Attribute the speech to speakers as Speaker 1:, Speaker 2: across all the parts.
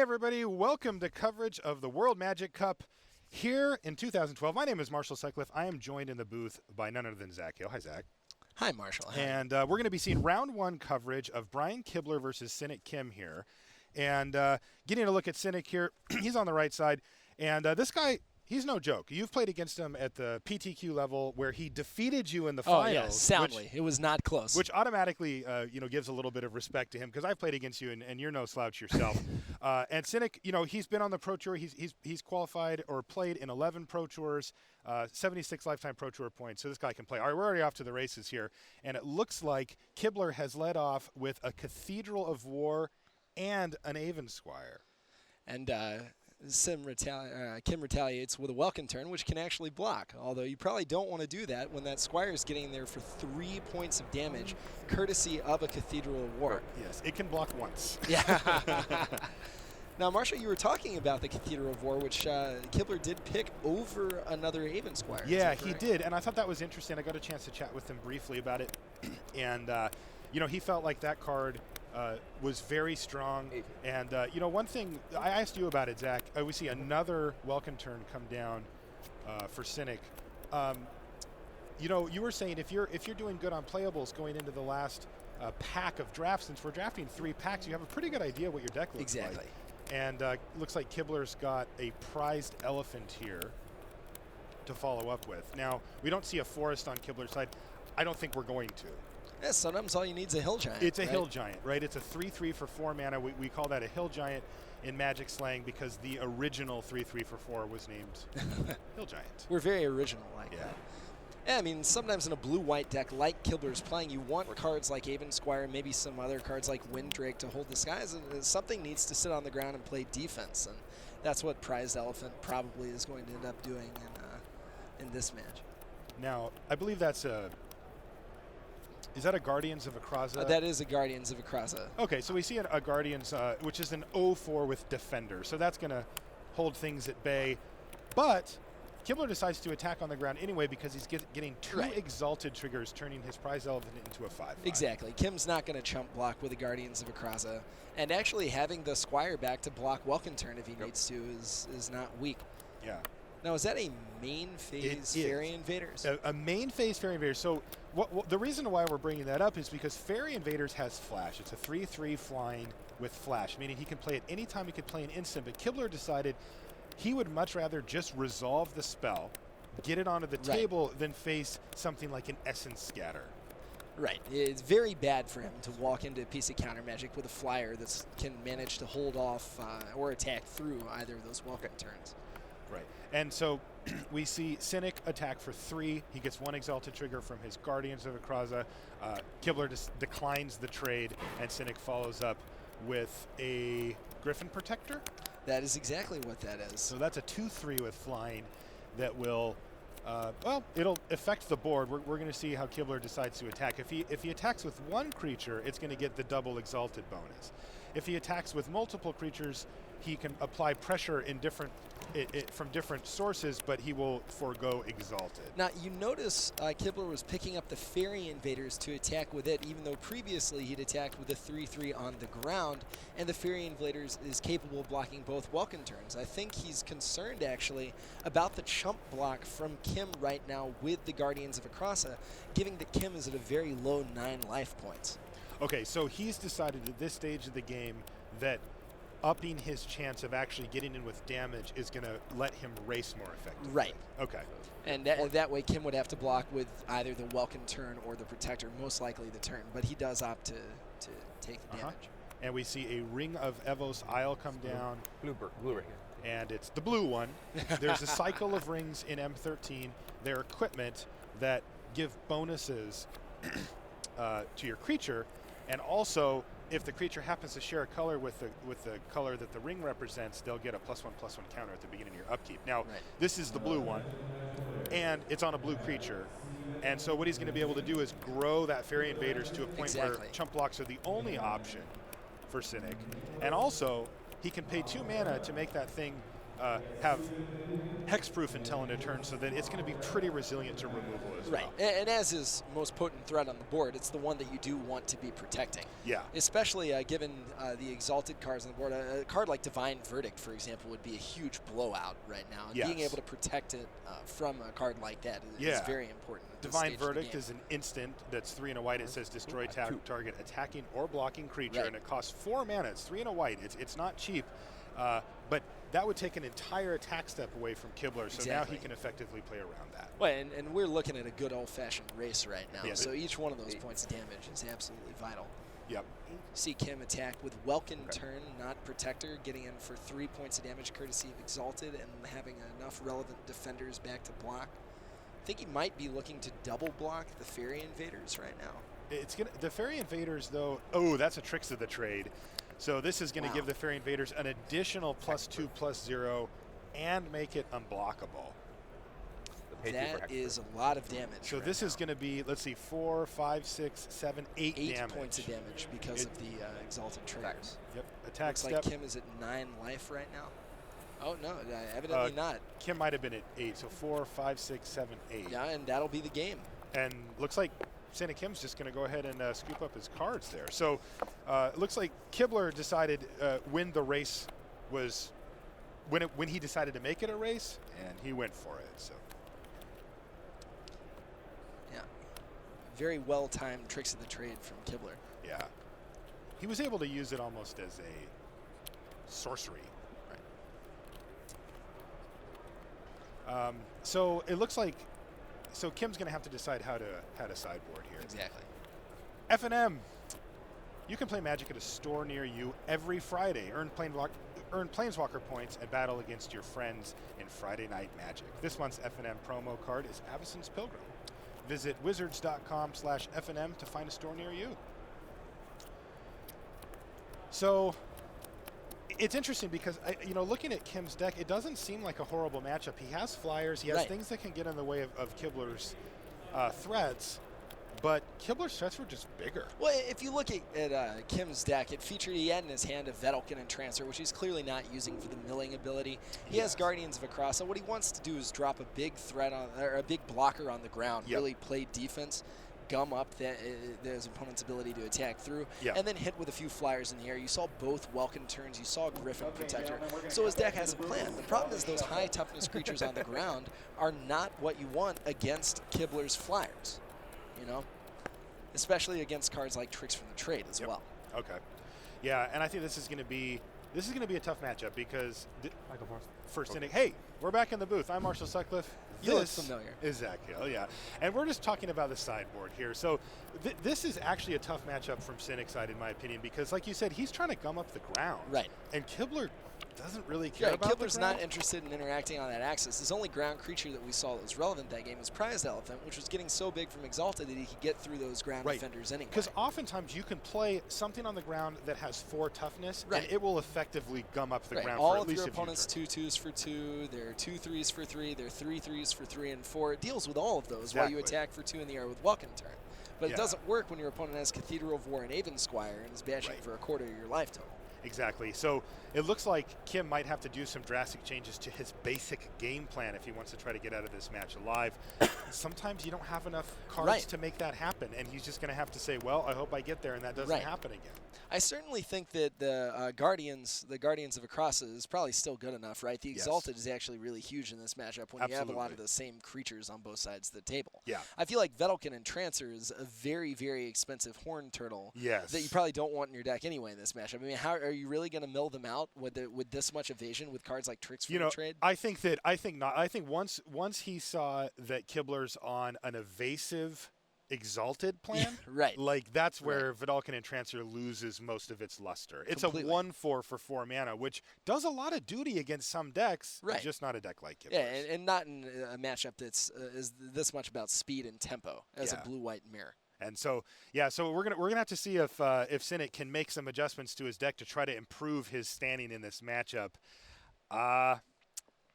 Speaker 1: everybody, welcome to coverage of the World Magic Cup here in 2012. My name is Marshall Sutcliffe. I am joined in the booth by none other than Zac Hill. Hi, Zac.
Speaker 2: Hi, Marshall. Hi.
Speaker 1: And we're going to be seeing round one coverage of Brian Kibler versus Cynic Kim here. And getting a look at Cynic here, he's on the right side. And this guy, he's no joke. You've played against him at the PTQ level where he defeated you in the finals.
Speaker 2: Oh, yeah, soundly. It was not close.
Speaker 1: Which automatically, gives a little bit of respect to him because I've played against you and you're no slouch yourself. And Cynic, he's been on the Pro Tour. He's qualified or played in 11 Pro Tours, 76 lifetime Pro Tour points. So this guy can play. All right, we're already off to the races here. And it looks like Kibler has led off with a Cathedral of War and an Avensquire.
Speaker 2: And Kim retaliates with a Welkin turn, which can actually block. Although you probably don't want to do that when that Squire is getting there for 3 points of damage, courtesy of a Cathedral of War.
Speaker 1: Yes, it can block once.
Speaker 2: Yeah. Now, Marshall, you were talking about the Cathedral of War, which Kibler did pick over another Avensquire.
Speaker 1: Yeah, he did, and I thought that was interesting. I got a chance to chat with him briefly about it, and he felt like that card was very strong. And, one thing, I asked you about it, Zac. We see another Welkin turn come down for Cynic. You were saying if you're doing good on playables going into the last pack of drafts, since we're drafting 3 packs, you have a pretty good idea what your deck looks like.
Speaker 2: Exactly.
Speaker 1: And looks like Kibler's got a prized elephant here to follow up with. Now, we don't see a forest on Kibler's side. I don't think we're going to.
Speaker 2: Yeah, sometimes all you need is a hill giant.
Speaker 1: It's a hill giant, right? It's a 3/3 for 4 mana. We call that a hill giant in Magic slang because the original 3/3 for 4 was named hill giant.
Speaker 2: We're very original like
Speaker 1: that.
Speaker 2: Yeah, I mean, sometimes in a blue-white deck like Kibler's playing, you want cards like Avensquire, maybe some other cards like Windrake to hold the skies, and something needs to sit on the ground and play defense, and that's what Prized Elephant probably is going to end up doing in this match.
Speaker 1: Now, I believe that's a... Is that a Guardians of Akraza?
Speaker 2: That is a Guardians of Akraza.
Speaker 1: Okay, so we see a Guardians, which is an 0/4 with Defender, so that's going to hold things at bay, but... Kibler decides to attack on the ground anyway because he's getting 2 exalted triggers, turning his prize elephant into a 5/5.
Speaker 2: Exactly. Kim's not going to chump block with the Guardians of Akraza. And actually having the Squire back to block Welkin turn if he needs to is not weak.
Speaker 1: Yeah.
Speaker 2: Now, is that a main phase Fairy Invaders?
Speaker 1: A main phase Fairy Invaders. So the reason why we're bringing that up is because Fairy Invaders has Flash. It's a 3/3 flying with Flash, meaning he can play it anytime he could play an instant. But Kibler decided he would much rather just resolve the spell, get it onto the table, than face something like an Essence Scatter.
Speaker 2: Right. It's very bad for him to walk into a piece of counter magic with a flyer that can manage to hold off or attack through either of those Welkin turns.
Speaker 1: Right. And so we see Cynic attack for 3. He gets 1 exalted trigger from his Guardians of Akraza. Kibler just declines the trade, and Cynic follows up with a Griffin Protector.
Speaker 2: That is exactly what that is.
Speaker 1: So that's a 2/3 with flying that will, it'll affect the board. We're going to see how Kibler decides to attack. If he attacks with 1 creature, it's going to get the double exalted bonus. If he attacks with multiple creatures, he can apply pressure in from different sources, but he will forego exalted.
Speaker 2: Now, you notice Kibler was picking up the Fairy Invaders to attack with it, even though previously he'd attacked with the 3/3 on the ground, and the Fairy Invaders is capable of blocking both Welkin turns. I think he's concerned, actually, about the chump block from Kim right now with the Guardians of Akraza, given that Kim is at a very low 9 life points.
Speaker 1: Okay, so he's decided at this stage of the game that upping his chance of actually getting in with damage is going to let him race more effectively.
Speaker 2: Right.
Speaker 1: Okay.
Speaker 2: And that way Kim would have to block with either the Welkin turn or the Protector, most likely the turn, but he does opt to take the damage.
Speaker 1: And we see a Ring of Evos Isle come down.
Speaker 3: Blue ring.
Speaker 1: And it's the blue one. There's a cycle of rings in M13. They're equipment that give bonuses to your creature, and also if the creature happens to share a color with the color that the ring represents, they'll get a +1/+1 counter at the beginning of your upkeep. Now, this is the blue one, and it's on a blue creature. And so what he's going to be able to do is grow that Fairy Invaders to a point where chump blocks are the only option for Cynic. And also, he can pay 2 mana to make that thing have hexproof until end of turn, so that it's going to be pretty resilient to removal as
Speaker 2: Right,
Speaker 1: well.
Speaker 2: and as his most potent threat on the board, it's the one that you do want to be protecting.
Speaker 1: Yeah.
Speaker 2: Especially given the exalted cards on the board. A card like Divine Verdict, for example, would be a huge blowout right now. And being able to protect it from a card like that is very important.
Speaker 1: Divine Verdict is an instant that's 3 and a white. It says destroy target attacking or blocking creature, and it costs 4 mana. It's 3 and a white. It's not cheap, but that would take an entire attack step away from Kibler, so now he can effectively play around that.
Speaker 2: Well, and we're looking at a good old-fashioned race right now,
Speaker 1: Yeah,
Speaker 2: so each one of those points of damage is absolutely vital.
Speaker 1: Yep.
Speaker 2: See Kim attack with Welkin turn, not Protector, getting in for 3 points of damage courtesy of Exalted and having enough relevant defenders back to block. I think he might be looking to double block the Fairy Invaders right now.
Speaker 1: The Fairy Invaders, though, oh, that's a Tricks of the Trade. So this is going to give the Fairy Invaders an additional +2/+0 and make it unblockable.
Speaker 2: That is a lot of damage.
Speaker 1: So this is going to be, let's see, 4, 5, 6, 7, 8 damage.
Speaker 2: 8 points of damage because of the Exalted triggers.
Speaker 1: Yep. Attack
Speaker 2: Looks
Speaker 1: step.
Speaker 2: like Kim is at 9 life right now. Oh, no, evidently not.
Speaker 1: Kim might have been at 8, so 4, 5, 6, 7, 8.
Speaker 2: Yeah, and that'll be the game.
Speaker 1: And looks like Cynic Kim's just going to go ahead and scoop up his cards there. So it looks like Kibler decided when the race was, when he decided to make it a race, and he went for it. So.
Speaker 2: Yeah, very well-timed Tricks of the Trade from Kibler.
Speaker 1: Yeah, he was able to use it almost as a sorcery. Right. So it looks like. So Kim's going to have to decide how to sideboard here.
Speaker 2: Exactly.
Speaker 1: F&M. You can play Magic at a store near you every Friday. Earn Planeswalker points and battle against your friends in Friday Night Magic. This month's F&M promo card is Avacyn's Pilgrim. Visit wizards.com/F&M to find a store near you. So it's interesting because, looking at Kim's deck, it doesn't seem like a horrible matchup. He has flyers. He has things that can get in the way of Kibler's threats, but Kibler's threats were just bigger.
Speaker 2: Well, if you look at Kim's deck, he had in his hand a Vedalken and Transfer, which he's clearly not using for the milling ability. He has Guardians of Akrasa. What he wants to do is drop a big threat or a big blocker on the ground, really play defense, gum up his opponent's ability to attack through, and then hit with a few flyers in the air. You saw both Welkin turns. You saw Griffin Protector. So his deck has a plan. The problem is those high toughness creatures on the ground are not what you want against Kibler's flyers, especially against cards like Tricks from the Trade as well.
Speaker 1: Okay. Yeah, and I think this is going to be a tough matchup because for Cynic. Hey, we're back in the booth. I'm Marshall Sutcliffe.
Speaker 2: You look familiar.
Speaker 1: Is Zac Hill, yeah. And we're just talking about the sideboard here. So this is actually a tough matchup from Cynic's side, in my opinion, because, like you said, he's trying to gum up the ground.
Speaker 2: Right.
Speaker 1: And Kibler doesn't really care about
Speaker 2: Kibler's
Speaker 1: the ground.
Speaker 2: not interested in interacting on that axis. His only ground creature that we saw that was relevant that game was Prized Elephant, which was getting so big from Exalted that he could get through those ground defenders anyway.
Speaker 1: Because oftentimes you can play something on the ground that has 4 toughness, and it will effectively gum up the ground
Speaker 2: all
Speaker 1: for at
Speaker 2: of
Speaker 1: least
Speaker 2: your
Speaker 1: a few
Speaker 2: opponent's
Speaker 1: turns.
Speaker 2: 2/2s for 2, their 2/3s for 3, their 3/3s for 3 and 4. It deals with all of those while you attack for 2 in the air with Welkin turn. But it doesn't work when your opponent has Cathedral of War and Avensquire and is bashing for a quarter of your life total.
Speaker 1: Exactly. So it looks like Kim might have to do some drastic changes to his basic game plan if he wants to try to get out of this match alive. Sometimes you don't have enough cards to make that happen, and he's just going to have to say, well, I hope I get there, and that doesn't happen again.
Speaker 2: I certainly think that the Guardians of Akrasa is probably still good enough, right? The Exalted is actually really huge in this matchup when you have a lot of the same creatures on both sides of the table.
Speaker 1: Yeah.
Speaker 2: I feel like Vedalken and Trancer is a very, very expensive horn turtle that you probably don't want in your deck anyway in this matchup. I mean, how are you really going to mill them out with this much evasion with cards like Tricks from the Trade?
Speaker 1: I think not. I think once he saw that Kibler's on an evasive Exalted plan, like that's where Vedalken and Trancer loses most of its luster. It's a 1/4 for 4 mana, which does a lot of duty against some decks, just not a deck like Kibler's.
Speaker 2: Yeah, and not in a matchup that's is this much about speed and tempo as a blue-white mirror.
Speaker 1: And so, so we're gonna have to see if Cynic can make some adjustments to his deck to try to improve his standing in this matchup.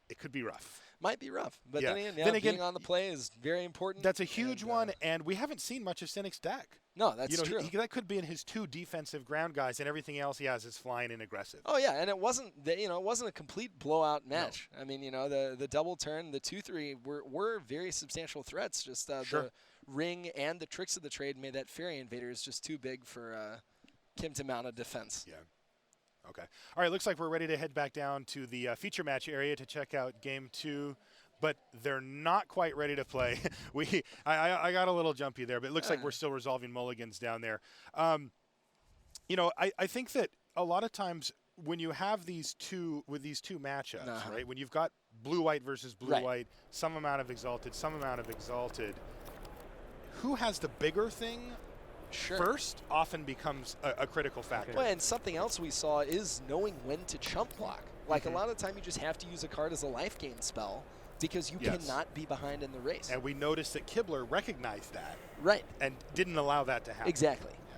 Speaker 1: It could be rough.
Speaker 2: might be rough. But
Speaker 1: Yeah.
Speaker 2: then again, being on the play is very important.
Speaker 1: That's a huge one, and we haven't seen much of Cynic's deck.
Speaker 2: No, that's true.
Speaker 1: That could be in his 2 defensive ground guys, and everything else he has is flying and aggressive.
Speaker 2: Oh yeah, and it wasn't it wasn't a complete blowout match. No. I mean, the double turn, the 2-3 were very substantial threats. Just
Speaker 1: Sure.
Speaker 2: the ring and the tricks of the trade made that Fairy Invaders just too big for Kim to mount a defense.
Speaker 1: Yeah. Okay. All right, looks like we're ready to head back down to the feature match area to check out Game 2. But they're not quite ready to play. I got a little jumpy there, but it looks like we're still resolving mulligans down there. I think that a lot of times when you have these two matchups, right? When you've got blue-white versus blue-white, some amount of exalted, some amount of exalted, who has the bigger thing first often becomes a critical factor.
Speaker 2: Well, and something else we saw is knowing when to chump block. Like a lot of the time you just have to use a card as a life gain spell, because you cannot be behind in the race.
Speaker 1: And we noticed that Kibler recognized that.
Speaker 2: Right.
Speaker 1: And didn't allow that to happen.
Speaker 2: Exactly.
Speaker 1: Yeah.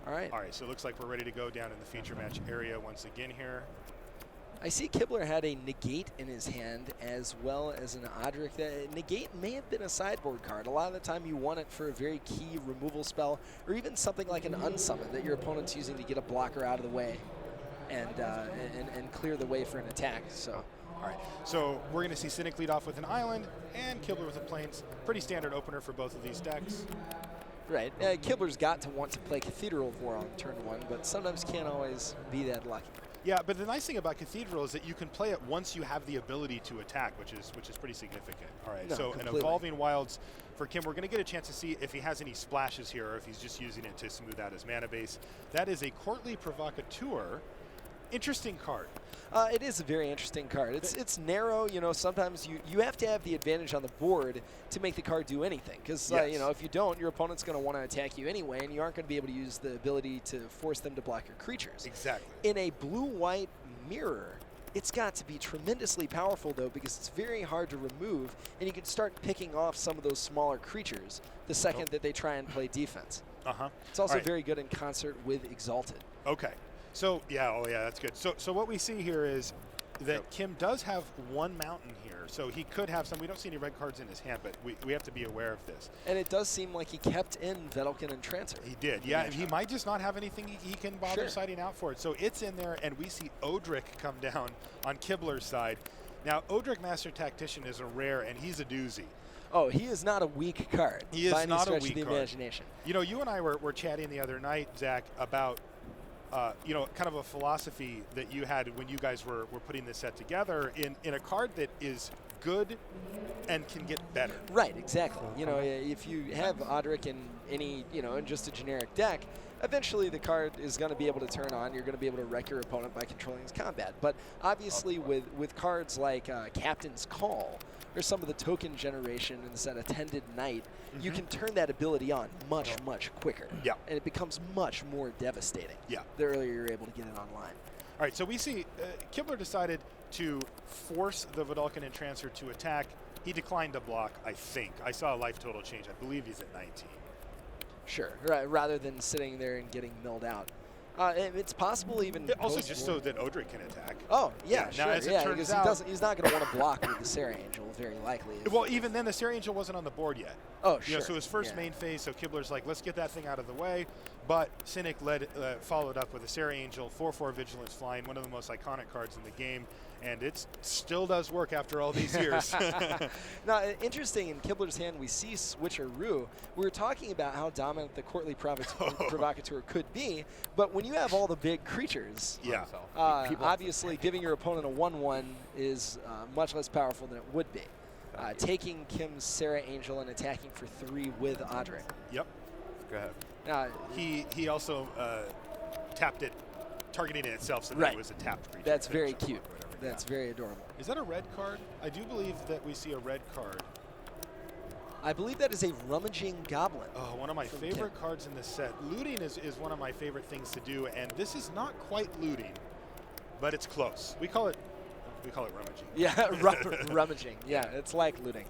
Speaker 2: All right.
Speaker 1: All right, so it looks like we're ready to go down in the feature match area once again here.
Speaker 2: I see Kibler had a negate in his hand as well as an Odric. That negate may have been a sideboard card. A lot of the time you want it for a very key removal spell, or even something like an unsummon that your opponent's using to get a blocker out of the way and clear the way for an attack. So.
Speaker 1: All right, so we're going to see Cynic lead off with an island and Kibler with a plains. Pretty standard opener for both of these decks.
Speaker 2: Right. Kibler's got to want to play Cathedral of War on turn 1, but sometimes can't always be that lucky.
Speaker 1: Yeah, but the nice thing about Cathedral is that you can play it once you have the ability to attack, which is pretty significant. All right, so
Speaker 2: completely.
Speaker 1: an Evolving Wilds for Kim, we're going to get a chance to see if he has any splashes here or if he's just using it to smooth out his mana base. That is a Courtly Provocateur. Interesting card.
Speaker 2: It is a very interesting card. It's narrow. Sometimes you have to have the advantage on the board to make the card do anything. Because if you don't, your opponent's going to want to attack you anyway, and you aren't going to be able to use the ability to force them to block your creatures.
Speaker 1: Exactly.
Speaker 2: In a blue-white mirror, it's got to be tremendously powerful, though, because it's very hard to remove, and you can start picking off some of those smaller creatures the second that they try and play defense. It's also very good in concert with Exalted.
Speaker 1: Okay. So, that's good. So what we see here is that Kim does have one mountain here. So he could have some. We don't see any red cards in his hand, but we have to be aware of this.
Speaker 2: And it does seem like he kept in Vedalken and Trancer.
Speaker 1: He did, yeah. And he might just not have anything he can bother siding out for it. So it's in there, and we see Odric come down on Kibler's side. Now, Odric Master Tactician is a rare, and he's a doozy.
Speaker 2: Oh, he is not a weak card.
Speaker 1: He is not a weak
Speaker 2: card. Imagination.
Speaker 1: You and I were chatting the other night, Zach, about kind of a philosophy that you had when you guys were putting this set together in a card that is good and can get better.
Speaker 2: Right, exactly. If you have Odric in any, in just a generic deck, eventually the card is going to be able to turn on. You're going to be able to wreck your opponent by controlling his combat. But obviously with cards like Captain's Call, or some of the token generation in the set Attended Knight, you can turn that ability on much quicker.
Speaker 1: Yeah.
Speaker 2: And it becomes much more devastating.
Speaker 1: Yeah.
Speaker 2: The earlier you're able to get it online.
Speaker 1: All right, so we see Kibler decided to force the Vedalken and Trancer to attack. He declined to block, I think. I saw a life total change. I believe he's at 19.
Speaker 2: Sure, right, rather than sitting there and getting milled out. It's possible even
Speaker 1: also just so that Odric can attack.
Speaker 2: Oh, yeah, sure.
Speaker 1: Now, as it turns
Speaker 2: because he's not going to want to block with the Serra Angel, very likely.
Speaker 1: Well, even then, the Serra Angel wasn't on the board yet.
Speaker 2: Oh, sure.
Speaker 1: So his first main phase, so Kibler's like, let's get that thing out of the way. But Cynic followed up with a Serra Angel, 4/4 Vigilance Flying, one of the most iconic cards in the game. And it still does work after all these years.
Speaker 2: Now, interesting, in Kibler's hand, we see Switcheroo. We were talking about how dominant the Courtly Provocateur could be, but when you have all the big creatures, obviously giving your opponent a 1/1 is much less powerful than it would be. Taking Kim's Serra Angel and attacking for 3 with Odric.
Speaker 1: Yep.
Speaker 3: Go ahead.
Speaker 1: He also tapped it, targeting it itself, so that it was a tapped creature.
Speaker 2: That's very cute. That's very adorable.
Speaker 1: Is that a red card? I do believe that we see a red card.
Speaker 2: I believe that is a Rummaging Goblin.
Speaker 1: Oh, one of my favorite cards in this set. Looting is one of my favorite things to do, and this is not quite looting, but it's close. We call it rummaging.
Speaker 2: Yeah, rummaging. Yeah, it's like looting.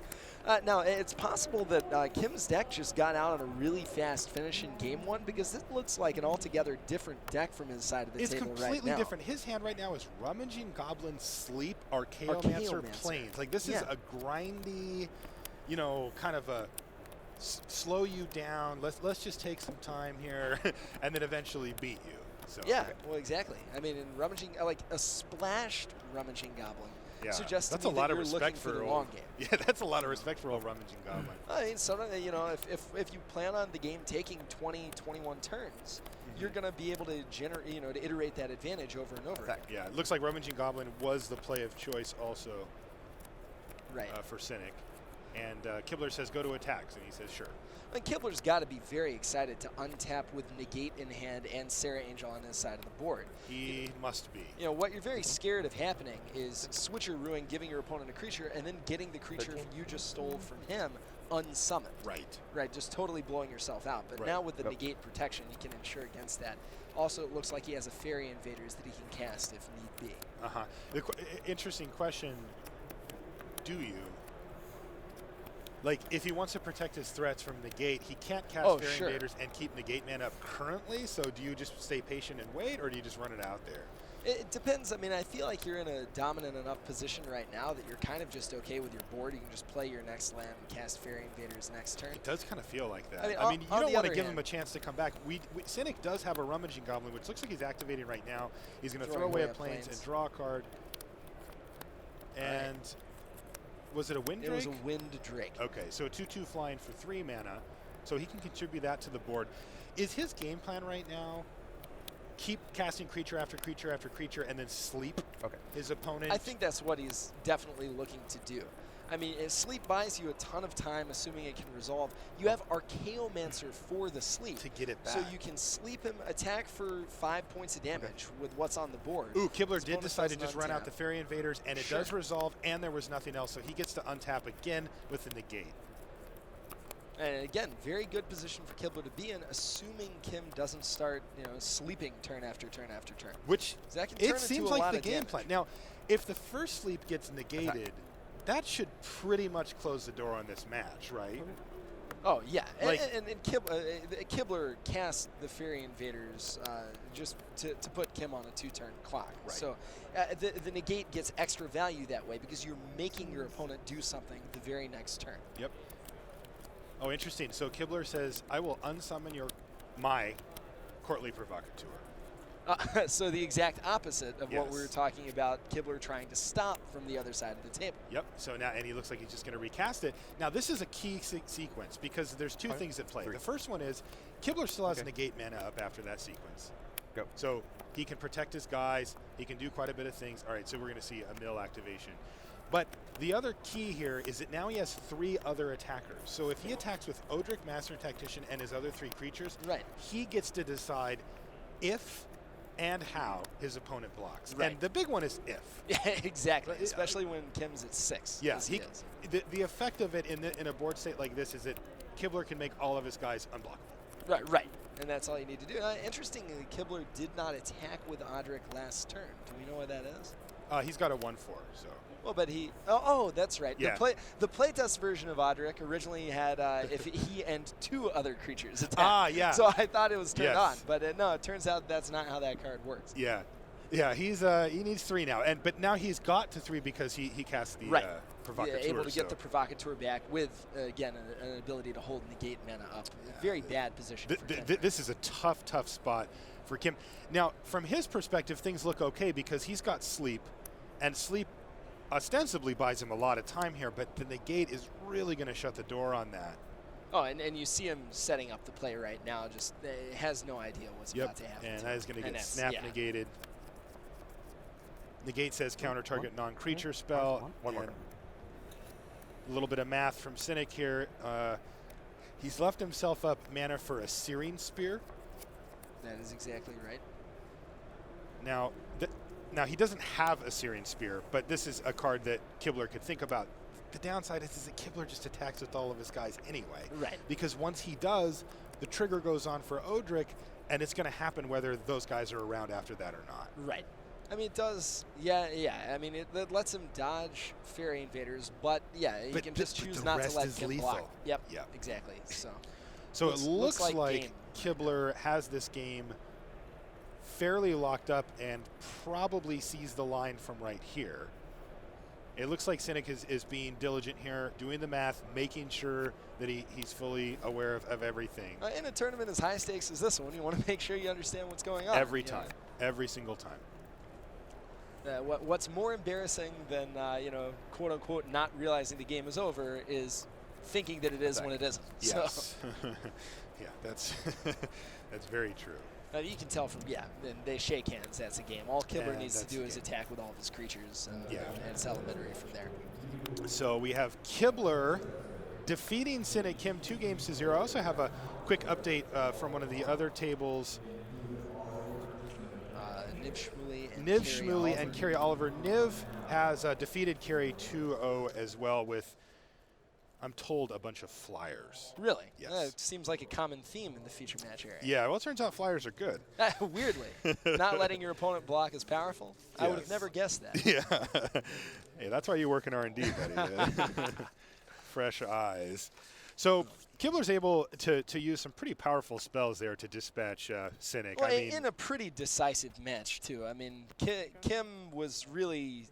Speaker 2: Now, it's possible that Kim's deck just got out on a really fast finish in game one, because this looks like an altogether different deck from his side of the table right now.
Speaker 1: It's completely different. His hand right now is Rummaging Goblin, Sleep, Archaeomancer, Plains. Like, this is a grindy, you know, kind of a slow you down. Let's just take some time here and then eventually beat you. So,
Speaker 2: yeah, well, exactly. I mean, in Rummaging, like a splashed Rummaging Goblin.
Speaker 1: Yeah,
Speaker 2: suggests
Speaker 1: that's
Speaker 2: to me
Speaker 1: a lot
Speaker 2: that
Speaker 1: of
Speaker 2: you're
Speaker 1: respect
Speaker 2: looking for the
Speaker 1: old,
Speaker 2: long game.
Speaker 1: Yeah, that's a lot of respect for old Rummaging Goblin.
Speaker 2: I mean, sometimes, you know, if you plan on the game taking 20, 21 turns, you're going to be able to generate, you know, to iterate that advantage over and over.
Speaker 1: Yeah, it looks like Rummaging Goblin was the play of choice also.
Speaker 2: Right.
Speaker 1: For Cynic, and Kibler says go to attacks, and he says sure.
Speaker 2: And Kibler's got to be very excited to untap with Negate in hand and Sarah Angel on his side of the board.
Speaker 1: He must be.
Speaker 2: You know, what you're very scared of happening is Switcher Ruin, giving your opponent a creature, and then getting the creature you just stole from him unsummoned.
Speaker 1: Right.
Speaker 2: Right, just totally blowing yourself out. But now with the Negate protection, he can ensure against that. Also, it looks like he has a Fairy Invaders that he can cast if need be.
Speaker 1: The interesting question, do you? Like, if he wants to protect his threats from Negate, he can't cast Fairy Invaders and keep Negate mana up currently, so do you just stay patient and wait, or do you just run it out there?
Speaker 2: It depends. I mean, I feel like you're in a dominant enough position right now that you're kind of just okay with your board. You can just play your next land and cast Fairy Invaders next turn.
Speaker 1: It does kind of feel like that.
Speaker 2: I
Speaker 1: mean you don't want to give him a chance to come back. Cynic does have a Rummaging Goblin, which looks like he's activating right now. He's going to throw away a Plains and draw a card. And was it a Wind Drake?
Speaker 2: It was a Wind Drake.
Speaker 1: Okay, so a 2/2 flying for 3 mana. So he can contribute that to the board. Is his game plan right now keep casting creature after creature after creature and then sleep his opponent?
Speaker 2: I think that's what he's definitely looking to do. I mean, sleep buys you a ton of time, assuming it can resolve. You have Archaeomancer for the sleep.
Speaker 1: To get it back.
Speaker 2: So you can sleep him, attack for 5 points of damage with what's on the board.
Speaker 1: Ooh, Kibler did decide to just run out the Fairy Invaders, and it does resolve, and there was nothing else, so he gets to untap again with the Negate.
Speaker 2: And again, very good position for Kibler to be in, assuming Kim doesn't start, you know, sleeping turn after turn after turn.
Speaker 1: Which it seems like the game plan. Now, if the first sleep gets negated, that should pretty much close the door on this match, right?
Speaker 2: Oh, yeah. Like, and Kibler cast the Fairy Invaders just to put Kim on a 2-turn clock. Right. So the Negate gets extra value that way because you're making your opponent do something the very next turn.
Speaker 1: Yep. Oh, interesting. So Kibler says, I will unsummon my Courtly Provocateur.
Speaker 2: So the exact opposite of what we were talking about, Kibler trying to stop from the other side of the table.
Speaker 1: Yep. So now, and he looks like he's just going to recast it. Now, this is a key sequence because there's two things at play. The first one is Kibler still has Negate mana up after that sequence.
Speaker 3: Go.
Speaker 1: So he can protect his guys. He can do quite a bit of things. All right, so we're going to see a mill activation. But the other key here is that now he has 3 other attackers. So if he attacks with Odric, Master Tactician, and his other 3 creatures, he gets to decide if and how his opponent blocks. And the big one is if.
Speaker 2: Yeah, exactly, especially when Kim's at 6.
Speaker 1: Yeah, the effect of it in a board state like this is that Kibler can make all of his guys unblockable.
Speaker 2: Right. And that's all you need to do. Interestingly, Kibler did not attack with Odric last turn. Do we know what that is?
Speaker 1: He's got a 1/4, so.
Speaker 2: Well, but he. Oh, that's right.
Speaker 1: Yeah.
Speaker 2: The playtest version of Odric originally had if he and 2 other creatures attack.
Speaker 1: Yeah.
Speaker 2: So I thought it was turned on, but no, it turns out that's not how that card works.
Speaker 1: Yeah, he needs 3 now, but now he's got to 3 because he cast the Provocateur.
Speaker 2: Yeah, able to get the Provocateur back with again an ability to hold Negate mana up. Very bad position.
Speaker 1: This is a tough spot for Kim. Now, from his perspective, things look okay because he's got Sleep, and Sleep ostensibly buys him a lot of time here, but the Negate is really going to shut the door on that.
Speaker 2: Oh, and you see him setting up the play right now, just has no idea what's about to happen.
Speaker 1: And that is going to get snap negated. Negate says counter target non-creature spell.
Speaker 3: One more.
Speaker 1: A little bit of math from Cynic here. He's left himself up mana for a Searing Spear.
Speaker 2: That is exactly right.
Speaker 1: Now he doesn't have a Searing Spear, but this is a card that Kibler could think about. The downside is that Kibler just attacks with all of his guys anyway.
Speaker 2: Right.
Speaker 1: Because once he does, the trigger goes on for Odric, and it's going to happen whether those guys are around after that or not.
Speaker 2: Right. I mean, it does. Yeah. I mean, it lets him dodge Fairy Invaders, but yeah, you can just choose not to let Kim block. Yep. Exactly.
Speaker 1: So it looks like Kibler has this game fairly locked up and probably sees the line from right here. It looks like Cynic is being diligent here, doing the math, making sure that he's fully aware of everything.
Speaker 2: In a tournament as high stakes as this one, you want to make sure you understand what's going on.
Speaker 1: Every time. Every single time.
Speaker 2: What's more embarrassing than, quote unquote, not realizing the game is over is thinking that it is when it isn't.
Speaker 1: Yes.
Speaker 2: So.
Speaker 1: Yeah, that's very true.
Speaker 2: You can tell from, and they shake hands. That's a game. All Kibler needs to do is attack with all of his creatures, and it's elementary from there.
Speaker 1: So we have Kibler defeating Cynic Kim 2-0. I also have a quick update from one of the other tables.
Speaker 2: Niv Shmuley
Speaker 1: and Carrie Oliver. Niv has defeated Carrie 2-0 as well with, I'm told, a bunch of flyers.
Speaker 2: Really?
Speaker 1: Yes.
Speaker 2: It seems like a common theme in the feature match area.
Speaker 1: Yeah, well, it turns out flyers are good.
Speaker 2: Weirdly. Not letting your opponent block is powerful. Yes. I would have never guessed that.
Speaker 1: Yeah. Hey, that's why you work in R&D, buddy. Fresh eyes. So Kibler's able to use some pretty powerful spells there to dispatch Cynic.
Speaker 2: Well, in a pretty decisive match, too. I mean, Kim was really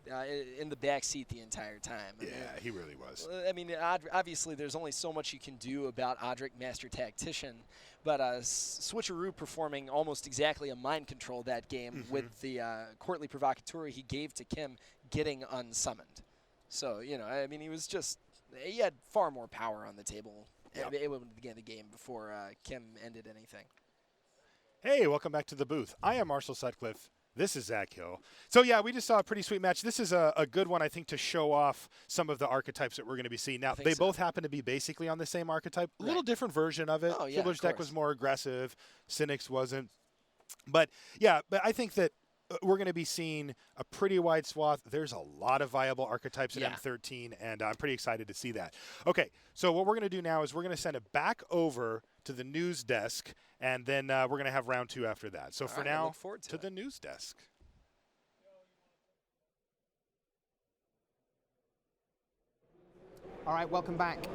Speaker 2: in the back seat the entire time.
Speaker 1: He really was.
Speaker 2: I mean, obviously, there's only so much you can do about Odric Master Tactician, but Switcheroo performing almost exactly a mind control that game with the Courtly Provocateur he gave to Kim getting unsummoned. So, I mean, he had far more power on the table.
Speaker 1: Yep.
Speaker 2: Able to begin the game before Kim ended anything.
Speaker 1: Hey, welcome back to the booth. I am Marshall Sutcliffe. This is Zac Hill. So yeah, we just saw a pretty sweet match. This is a good one, I think, to show off some of the archetypes that we're going to be seeing. Now, they both happen to be basically on the same archetype. A little different version of it. Kibler's deck was more aggressive. Cynic's wasn't. But yeah, I think that we're going to be seeing a pretty wide swath. There's a lot of viable archetypes in M13, and I'm pretty excited to see that. Okay, so what we're going to do now is we're going to send it back over to the news desk, and then we're going to have round 2 after that. So for now, to the news desk.
Speaker 4: All right, welcome back.